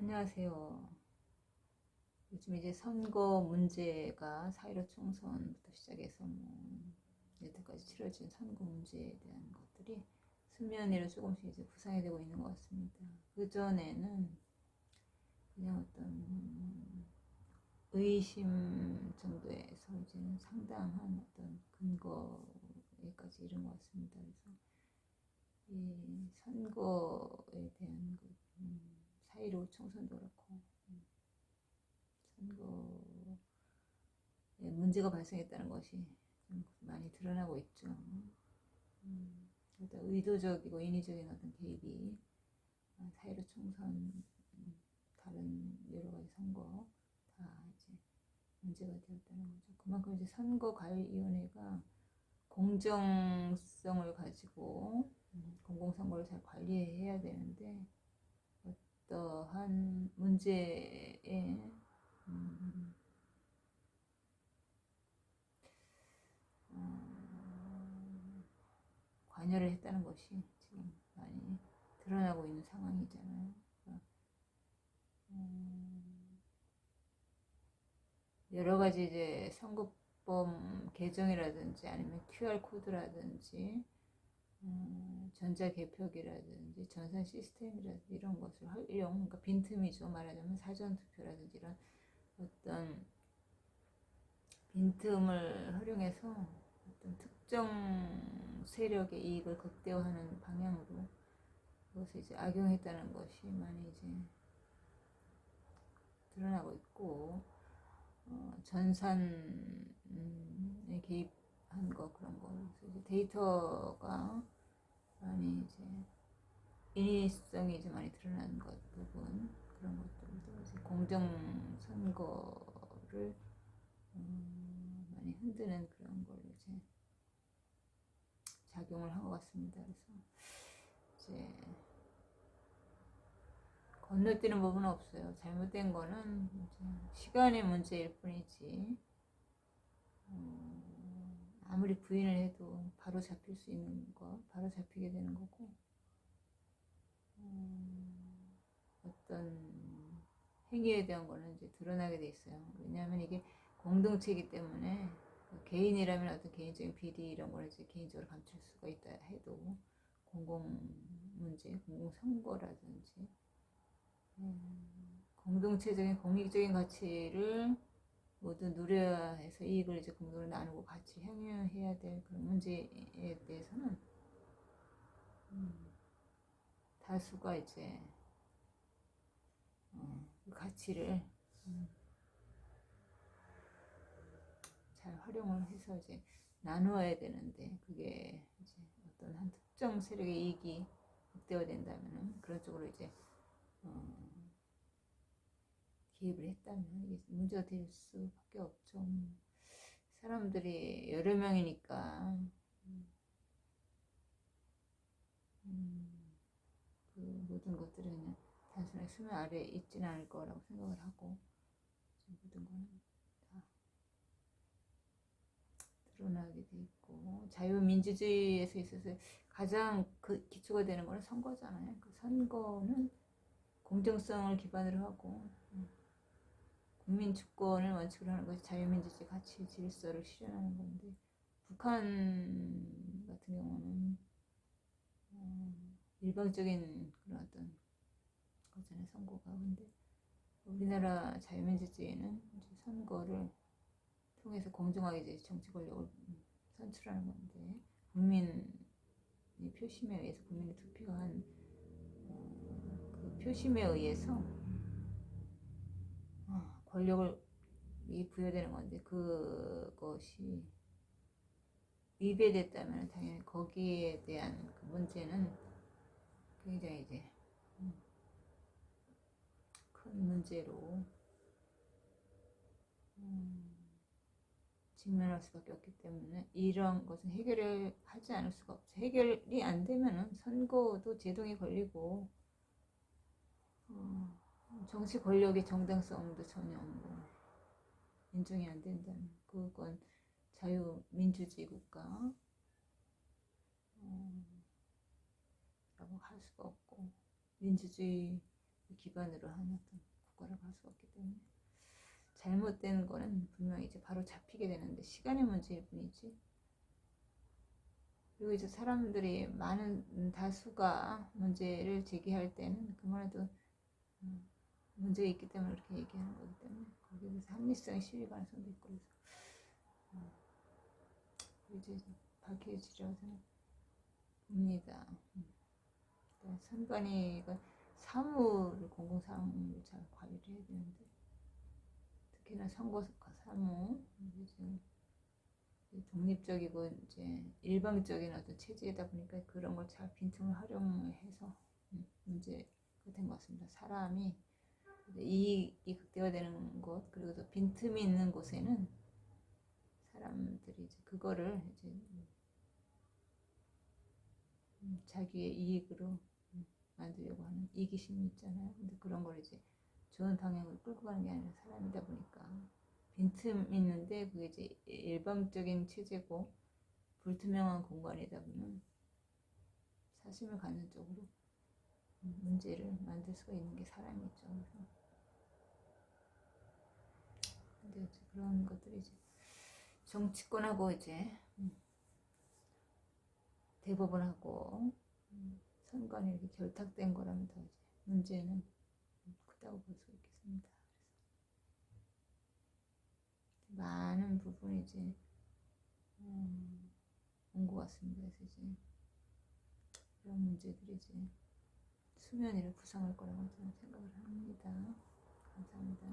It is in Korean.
안녕하세요. 요즘 이제 선거 문제가 4.15 총선부터 시작해서 여태까지 치러진 선거 문제에 대한 것들이 수면 위로 조금씩 이제 구상이 되고 있는 것 같습니다. 그전에는 그냥 어떤 의심 정도에서 이제는 상당한 어떤 근거에까지 이른 것 같습니다. 그래서 이 선거에 대한 4.15 총선도 그렇고 선거에 문제가 발생했다는 것이 좀 많이 드러나고 있죠. 일단 의도적이고 인위적인 어떤 개입이 4.15 총선, 다른 여러 가지 선거 다 이제 문제가 되었다는 거죠. 그만큼 이제 선거관리위원회가 공정성을 가지고 공공선거를 잘 관리해야 되는데 어떠한 문제에 관여를 했다는 것이 지금 많이 드러나고 있는 상황이잖아요. 그러니까 여러 가지 이제 선거법 개정이라든지 아니면 QR 코드라든지 전자개표기라든지 전산 시스템이라든지 이런 것을 활용, 그러니까 빈틈이죠. 말하자면 사전투표라든지 이런 어떤 빈틈을 활용해서 어떤 특정 세력의 이익을 극대화하는 방향으로 그것을 이제 악용했다는 것이 많이 이제 드러나고 있고, 전산에 개입한 거 그런 거, 그래서 이제 데이터가 많이 이제 인위성이 이제 많이 드러난 것 부분 그런 것들도 이제 공정 선거를 많이 흔드는 그런 걸 이제 작용을 한 것 같습니다. 그래서 이제 건너뛰는 부분은 없어요. 잘못된 거는 시간의 문제일 뿐이지 아무리 부인을 해도 바로 잡힐 수 있는 거 바로 잡히게 되는 거고, 어떤 행위에 대한 거는 이제 드러나게 돼 있어요. 왜냐하면 이게 공동체이기 때문에 개인이라면 어떤 개인적인 비리 이런 걸 이제 개인적으로 감출 수가 있다 해도 공공 문제, 공공 선거라든지 공동체적인 공익적인 가치를 모두 누려야 해서 이익을 이제 공동으로 나누고 같이 향유해야 될 그런 문제에 대해서는 다수가 이제 그 가치를 잘 활용을 해서 이제 나누어야 되는데, 그게 이제 어떤 한 특정 세력의 이익이 극대화된다면 그런 쪽으로 이제 개입을 했다면 이게 문제가 될 수밖에 없죠. 사람들이 여러 명이니까 그 모든 것들이 그냥 단순하게 수면 아래에 있지는 않을 거라고 생각을 하고, 모든 거는 다 드러나게 돼 있고, 자유민주주의에서 있어서 가장 그 기초가 되는 거는 선거잖아요. 그 선거는 공정성을 기반으로 하고 국민 주권을 원칙으로 하는 것이 자유민주주의 가치 질서를 실현하는 건데, 북한 같은 경우는 일방적인 그런 어떤 거잖아요, 선거가. 근데 우리나라 자유민주주의는 이제 선거를 통해서 공정하게 이제 정치 권력을 선출하는 건데, 국민의 표심에 의해서 국민의 투표한 그 표심에 의해서 권력을 부여되는 건데, 그것이 위배됐다면 당연히 거기에 대한 그 문제는 굉장히 이제 큰 문제로 직면할 수밖에 없기 때문에 이런 것은 해결을 하지 않을 수가 없죠. 해결이 안 되면은 선거도 제동이 걸리고 정치 권력의 정당성도 전혀 인정이 안 된다는, 그건 자유민주주의 국가 라고 할 수가 없고, 민주주의 기반으로 한 어떤 국가를 갈 수가 없기 때문에 잘못된 거는 분명히 이제 바로 잡히게 되는데 시간의 문제일 뿐이지. 그리고 이제 사람들이 많은 다수가 문제를 제기할 때는 그만해도 문제가 있기 때문에 그렇게 얘기하는 거기 때문에 거기에 대해서 합리성이 실릴 가능성도 있고 그래서 이제 밝혀지려고 봅니다. 선관위가 사무를 공공사무를 잘 관리를 해야 되는데 특히나 선거 사무 지금 독립적이고 이제 일방적인 어떤 체제이다 보니까 그런 걸 잘 빈틈을 활용해서 문제가 된 것 같습니다. 사람이 이익이 극대화되는 곳 그리고 또 빈틈이 있는 곳에는 사람들이 이제 그거를 이제 자기의 이익으로 만들려고 하는 이기심이 있잖아요. 근데 그런 걸 이제 좋은 방향으로 끌고 가는 게 아니라 사람이다 보니까 빈틈 있는데 그게 이제 일방적인 체제고 불투명한 공간이다 보면 사심을 갖는 쪽으로 문제를 만들 수가 있는 게 사람이죠. 근데 이제 그런 것들이 이제 정치권하고 이제 대법원하고 선관위 이렇게 결탁된 거라면 더 이제 문제는 크다고 볼 수 있겠습니다. 많은 부분이 이제 온 것 같습니다. 그래서 이제 이런 문제들이 이제 수면 위를 구성할 거라고 저는 생각을 합니다. 감사합니다.